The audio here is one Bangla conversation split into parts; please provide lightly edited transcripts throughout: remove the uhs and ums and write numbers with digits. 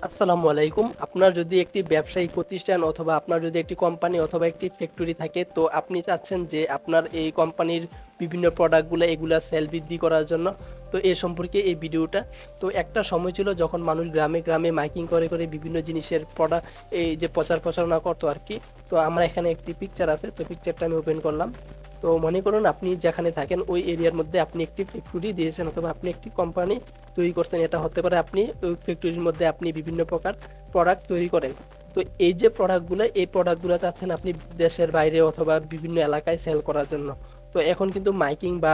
আসসালামু আলাইকুম। আপনার যদি একটি ব্যবসায়ী প্রতিষ্ঠান অথবা আপনার যদি একটি কোম্পানি অথবা একটি ফ্যাক্টরি থাকে, তো আপনি চাচ্ছেন যে আপনার এই কোম্পানির বিভিন্ন প্রোডাক্টগুলো এগুলা সেল বৃদ্ধি করার জন্য। তো এ সম্পর্কে এই ভিডিওটা। তো একটা সময় ছিল যখন মানুষ গ্রামে গ্রামে মাইকিং করে করে বিভিন্ন জিনিসের প্রোডাক্ট এই যে প্রচার প্রচারণা করতো আর কি। তো আমার এখানে একটি পিকচার আছে, তো পিকচারটা আমি ওপেন করলাম। তো মনে করুন আপনি যেখানে থাকেন ওই এরিয়ার মধ্যে আপনি একটি ফ্যাক্টরি দিয়েছেন অথবা আপনি একটি কোম্পানি তৈরি করছেন। এটা হতে পারে আপনি ওই ফ্যাক্টরির মধ্যে আপনি বিভিন্ন প্রকার প্রোডাক্ট তৈরি করেন। তো এই যে প্রোডাক্টগুলো এই প্রোডাক্টগুলো চাচ্ছেন আপনি দেশের বাইরে অথবা বিভিন্ন এলাকায় সেল করার জন্য। তো এখন কিন্তু মাইকিং বা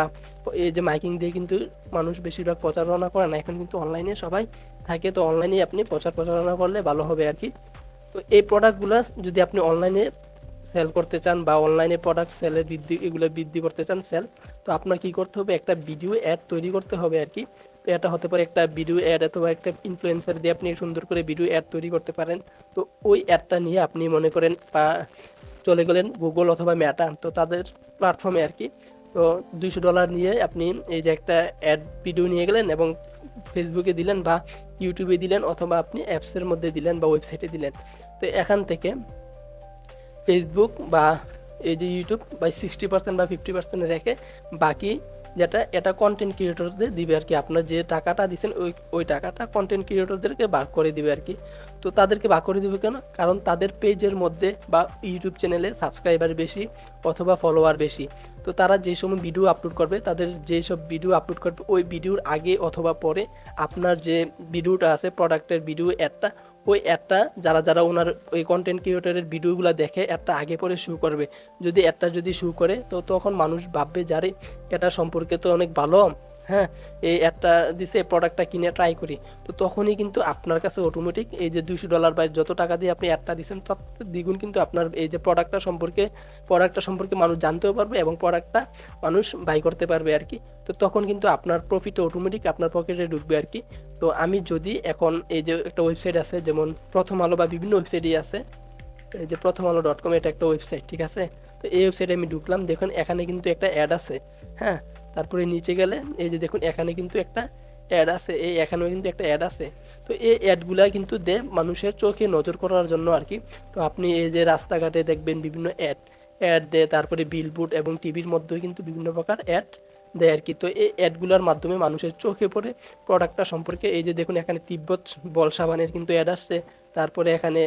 এই যে মাইকিং দিয়ে কিন্তু মানুষ বেশিরভাগ প্রচারণা করে না, এখন কিন্তু অনলাইনে সবাই থাকে। তো অনলাইনে আপনি প্রচার প্রচারণা করলে ভালো হবে আর কি। তো এই প্রোডাক্টগুলো যদি আপনি অনলাইনে সেল করতে চান বা অনলাইনে প্রোডাক্ট সেলের বৃদ্ধি এগুলো বৃদ্ধি করতে চান সেল, তো আপনার কি করতে হবে, একটা ভিডিও অ্যাড তৈরি করতে হবে আর কি। তো এটা হতে পারে একটা ভিডিও অ্যাড অথবা একটা ইনফ্লুয়েন্সার দিয়ে আপনি সুন্দর করে ভিডিও অ্যাড তৈরি করতে পারেন। তো ওই অ্যাডটা নিয়ে আপনি মনে করেন বা চলে গেলেন গুগল অথবা মেটা, তো তাদের প্ল্যাটফর্মে আর কি। তো $200 নিয়ে আপনি এই যে একটা অ্যাড ভিডিও নিয়ে গেলেন এবং ফেসবুকে দিলেন বা ইউটিউবে দিলেন অথবা আপনি অ্যাপসের মধ্যে দিলেন বা ওয়েবসাইটে দিলেন। তো এখান থেকে ফেসবুক বা এই যে ইউটিউব বা 60% বা 50% রেখে বাকি যেটা এটা কন্টেন্ট ক্রিয়েটরদের দিবে আর কি। আপনার যে টাকাটা দিচ্ছেন ওই টাকাটা কন্টেন্ট ক্রিয়েটরদেরকে ভাগ করে দিবে আর কি। তো তাদেরকে ভাগ করে দিবে কেন? কারণ তাদের পেজের মধ্যে বা ইউটিউব চ্যানেলে সাবস্ক্রাইবার বেশি অথবা ফলোয়ার বেশি। তো তারা যে সময় ভিডিও আপলোড করবে, তাদের যেসব ভিডিও আপলোড করবে ওই ভিডিওর আগে অথবা পরে আপনার যে ভিডিওটা আছে প্রোডাক্টের ভিডিও অ্যাডটা, ওই অ্যাডটা যারা যারা ওনার ওই কন্টেন্ট ক্রিয়েটরের ভিডিওগুলো দেখে অ্যাডটা আগে পরে শো করবে। যদি অ্যাডটা যদি শো করে তো তখন মানুষ ভাববে যারে এটা সম্পর্কে তো অনেক ভালো, হ্যাঁ, এই অ্যাডটা দিছে প্রোডাক্টটা কিনে ট্রাই করি। তো তখনই কিন্তু আপনার কাছে অটোমেটিক এই যে $200 বা যত টাকা দিয়ে আপনি অ্যাডটা দিচ্ছেন তত দ্বিগুণ কিন্তু আপনার এই যে প্রোডাক্টটা সম্পর্কে মানুষ জানতেও পারবে এবং প্রোডাক্টটা মানুষ বাই করতে পারবে আর কি। তো তখন কিন্তু আপনার প্রফিট অটোমেটিক আপনার পকেটে ঢুকবে আর কি। তো আমি যদি এখন এই যে একটা ওয়েবসাইট আছে যেমন প্রথম আলো বা বিভিন্ন ওয়েবসাইটই আছে, এই যে প্রথম আলো .com এটা একটা ওয়েবসাইট, ঠিক আছে। তো এই ওয়েবসাইটে আমি ঢুকলাম, দেখুন এখানে কিন্তু একটা অ্যাড আছে, হ্যাঁ। তারপরে নিচে গেলে এই যে দেখুন এখানে কিন্তু একটা অ্যাড আছে, এই এখানেও কিন্তু একটা অ্যাড আছে। তো এই অ্যাডগুলা কিন্তু দেয় মানুষের চোখে নজর করার জন্য আর কি। তো আপনি এই যে রাস্তাঘাটে দেখবেন বিভিন্ন অ্যাড দেয়, তারপরে বিলবোর্ড এবং টিভির মধ্যেও কিন্তু বিভিন্ন প্রকার অ্যাড দেয় আর কি। তো এই অ্যাডগুলোর মাধ্যমে মানুষের চোখে পড়ে প্রোডাক্টটা সম্পর্কে। এই যে দেখুন এখানে তিব্বত বল সাবানের কিন্তু অ্যাড আসছে, তারপরে এখানে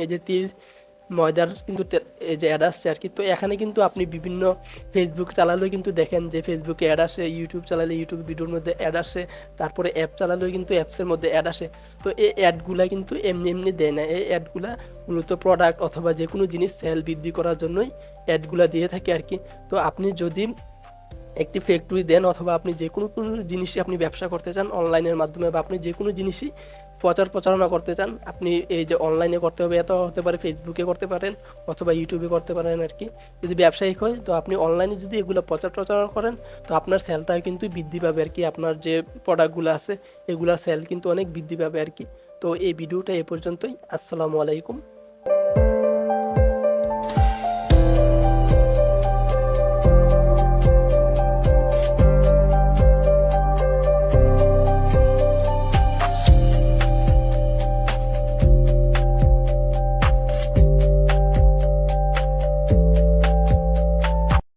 এই যে তীর ময়দার কিন্তু এই যে অ্যাড আসছে আর কি। তো এখানে কিন্তু আপনি বিভিন্ন ফেসবুক চালালেও কিন্তু দেখেন যে ফেসবুকে অ্যাড আসে, ইউটিউব চালালে ইউটিউব ভিডিওর মধ্যে অ্যাড আসে, তারপরে অ্যাপ চালালেও কিন্তু অ্যাপসের মধ্যে অ্যাড আসে। তো এই অ্যাডগুলা কিন্তু এমনি এমনি দেয় না, এই অ্যাডগুলা মূলত প্রোডাক্ট অথবা যে কোনো জিনিস সেল বৃদ্ধি করার জন্যই অ্যাডগুলা দিয়ে থাকে আর কি। তো আপনি যদি একটি ফ্যাক্টরি দেন অথবা আপনি যে কোনো জিনিসই আপনি ব্যবসা করতে চান অনলাইনের মাধ্যমে বা আপনি যে কোনো জিনিসই প্রচার প্রচারণা করতে চান, আপনি এই যে অনলাইনে করতে হবে, এত হতে পারে ফেসবুকে করতে পারেন অথবা ইউটিউবে করতে পারেন আর কি। যদি ব্যবসায়িক হয় তো আপনি অনলাইনে যদি এগুলো প্রচার প্রচারণা করেন তো আপনার সেলটাও কিন্তু বৃদ্ধি পাবে আর কি। আপনার যে প্রোডাক্টগুলো আছে এগুলা সেল কিন্তু অনেক বৃদ্ধি পাবে আর কি। তো এই ভিডিওটা এ পর্যন্তই। আসসালামু আলাইকুম।